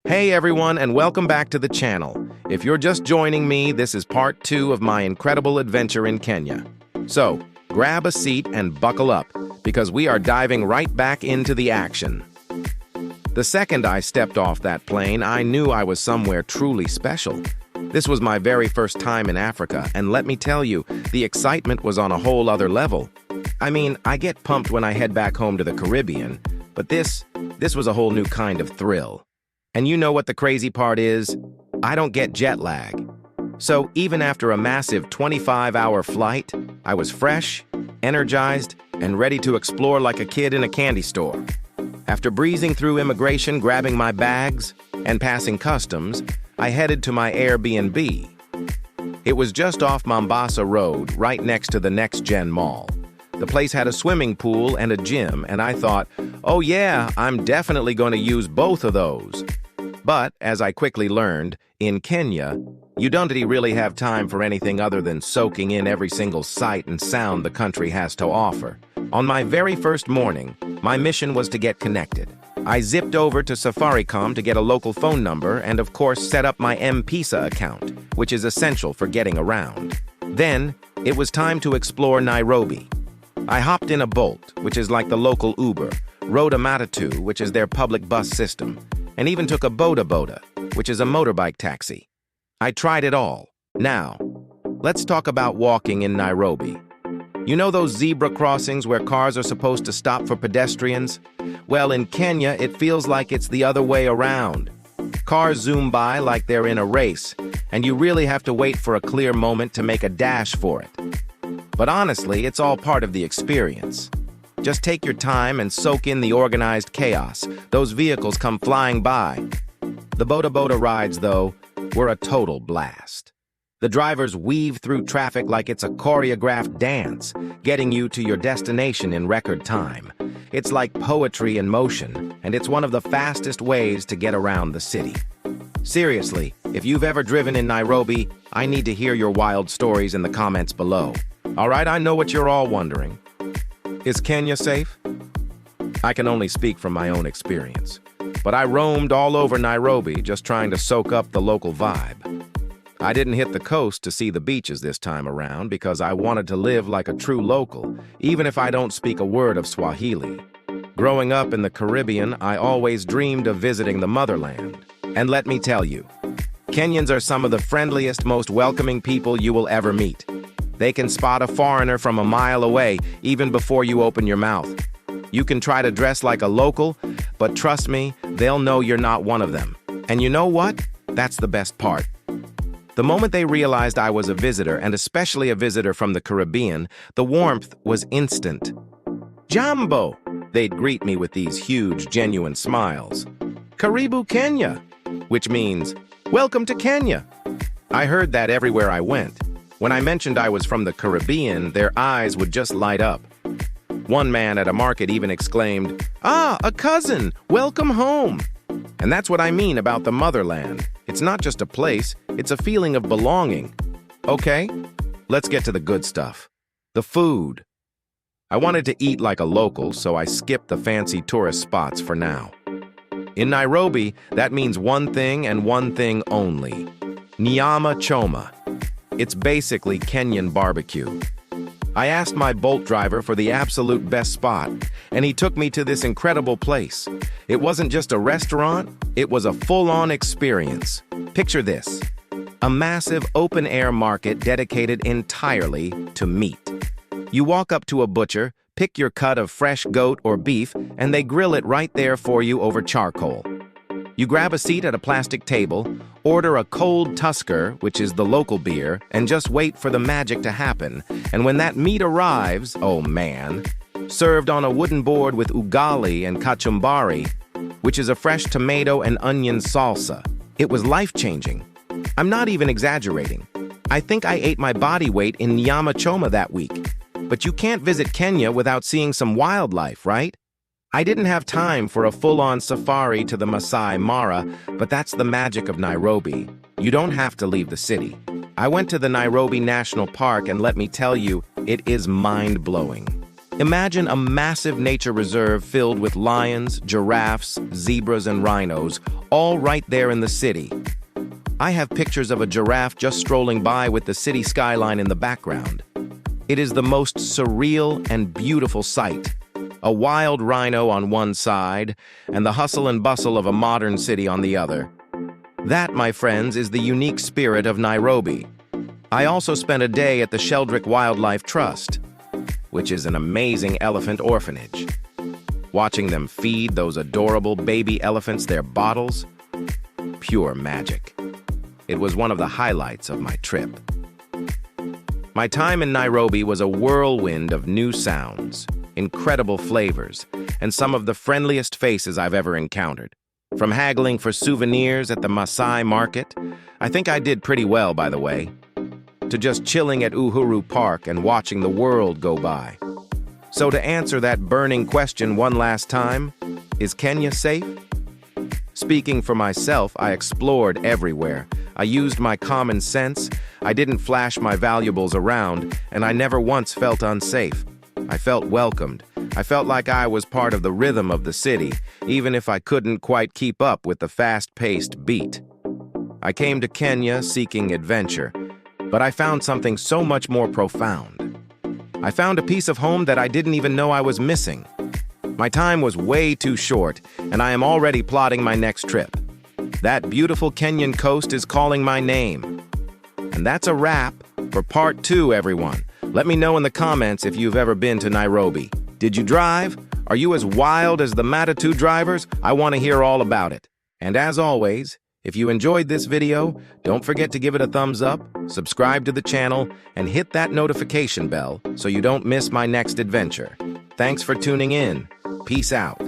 Hey everyone, and welcome back to the channel. If you're just joining me, this is part 2 of my incredible adventure in Kenya. So, grab a seat and buckle up, because we are diving right back into the action. The second I stepped off that plane, I knew I was somewhere truly special. This was my very first time in Africa, and let me tell you, the excitement was on a whole other level. I mean, I get pumped when I head back home to the Caribbean, but this was a whole new kind of thrill. And you know what the crazy part is? I don't get jet lag. So even after a massive 25-hour flight, I was fresh, energized, and ready to explore like a kid in a candy store. After breezing through immigration, grabbing my bags, and passing customs, I headed to my Airbnb. It was just off Mombasa Road, right next to the Next Gen Mall. The place had a swimming pool and a gym, and I thought, oh yeah, I'm definitely going to use both of those. But, as I quickly learned, in Kenya, you don't really have time for anything other than soaking in every single sight and sound the country has to offer. On my very first morning, my mission was to get connected. I zipped over to Safaricom to get a local phone number and, of course, set up my M-Pesa account, which is essential for getting around. Then, it was time to explore Nairobi. I hopped in a Bolt, which is like the local Uber, rode a Matatu, which is their public bus system, and even took a Boda Boda, which is a motorbike taxi. I tried it all. Now, let's talk about walking in Nairobi. You know those zebra crossings where cars are supposed to stop for pedestrians? Well, in Kenya, it feels like it's the other way around. Cars zoom by like they're in a race, and you really have to wait for a clear moment to make a dash for it. But honestly, it's all part of the experience. Just take your time and soak in the organized chaos. Those vehicles come flying by. The Boda Boda rides, though, were a total blast. The drivers weave through traffic like it's a choreographed dance, getting you to your destination in record time. It's like poetry in motion, and it's one of the fastest ways to get around the city. Seriously, if you've ever driven in Nairobi, I need to hear your wild stories in the comments below. All right, I know what you're all wondering. Is Kenya safe? I can only speak from my own experience, but I roamed all over Nairobi just trying to soak up the local vibe. I didn't hit the coast to see the beaches this time around because I wanted to live like a true local, even if I don't speak a word of Swahili. Growing up in the Caribbean, I always dreamed of visiting the motherland. And let me tell you, Kenyans are some of the friendliest, most welcoming people you will ever meet. They can spot a foreigner from a mile away, even before you open your mouth. You can try to dress like a local, but trust me, they'll know you're not one of them. And you know what? That's the best part. The moment they realized I was a visitor, and especially a visitor from the Caribbean, the warmth was instant. Jambo! They'd greet me with these huge, genuine smiles. Karibu Kenya! Which means, welcome to Kenya! I heard that everywhere I went. When I mentioned I was from the Caribbean, their eyes would just light up. One man at a market even exclaimed, "Ah, a cousin! Welcome home!" And that's what I mean about the motherland. It's not just a place, it's a feeling of belonging. Okay, let's get to the good stuff. The food. I wanted to eat like a local, so I skipped the fancy tourist spots for now. In Nairobi, that means one thing and one thing only. Nyama choma. It's basically Kenyan barbecue. I asked my Bolt driver for the absolute best spot, and he took me to this incredible place. It wasn't just a restaurant, it was a full-on experience. Picture this: a massive open-air market dedicated entirely to meat. You walk up to a butcher, pick your cut of fresh goat or beef, and they grill it right there for you over charcoal. You grab a seat at a plastic table, order a cold Tusker, which is the local beer, and just wait for the magic to happen. And when that meat arrives, oh man, served on a wooden board with ugali and kachumbari, which is a fresh tomato and onion salsa, it was life-changing. I'm not even exaggerating. I think I ate my body weight in nyama choma that week. But you can't visit Kenya without seeing some wildlife, right? I didn't have time for a full-on safari to the Masai Mara, but that's the magic of Nairobi. You don't have to leave the city. I went to the Nairobi National Park, and let me tell you, it is mind-blowing. Imagine a massive nature reserve filled with lions, giraffes, zebras, and rhinos, all right there in the city. I have pictures of a giraffe just strolling by with the city skyline in the background. It is the most surreal and beautiful sight. A wild rhino on one side, and the hustle and bustle of a modern city on the other. That, my friends, is the unique spirit of Nairobi. I also spent a day at the Sheldrick Wildlife Trust, which is an amazing elephant orphanage. Watching them feed those adorable baby elephants their bottles, pure magic. It was one of the highlights of my trip. My time in Nairobi was a whirlwind of new sounds, incredible flavors, and some of the friendliest faces I've ever encountered. From haggling for souvenirs at the Maasai Market, I think I did pretty well, by the way, to just chilling at Uhuru Park and watching the world go by. So to answer that burning question one last time, is Kenya safe? Speaking for myself, I explored everywhere. I used my common sense, I didn't flash my valuables around, and I never once felt unsafe. I felt welcomed. I felt like I was part of the rhythm of the city, even if I couldn't quite keep up with the fast-paced beat. I came to Kenya seeking adventure, but I found something so much more profound. I found a piece of home that I didn't even know I was missing. My time was way too short, and I am already plotting my next trip. That beautiful Kenyan coast is calling my name. And that's a wrap for part 2, everyone. Let me know in the comments if you've ever been to Nairobi. Did you drive? Are you as wild as the Matatu drivers? I want to hear all about it. And as always, if you enjoyed this video, don't forget to give it a thumbs up, subscribe to the channel, and hit that notification bell so you don't miss my next adventure. Thanks for tuning in. Peace out.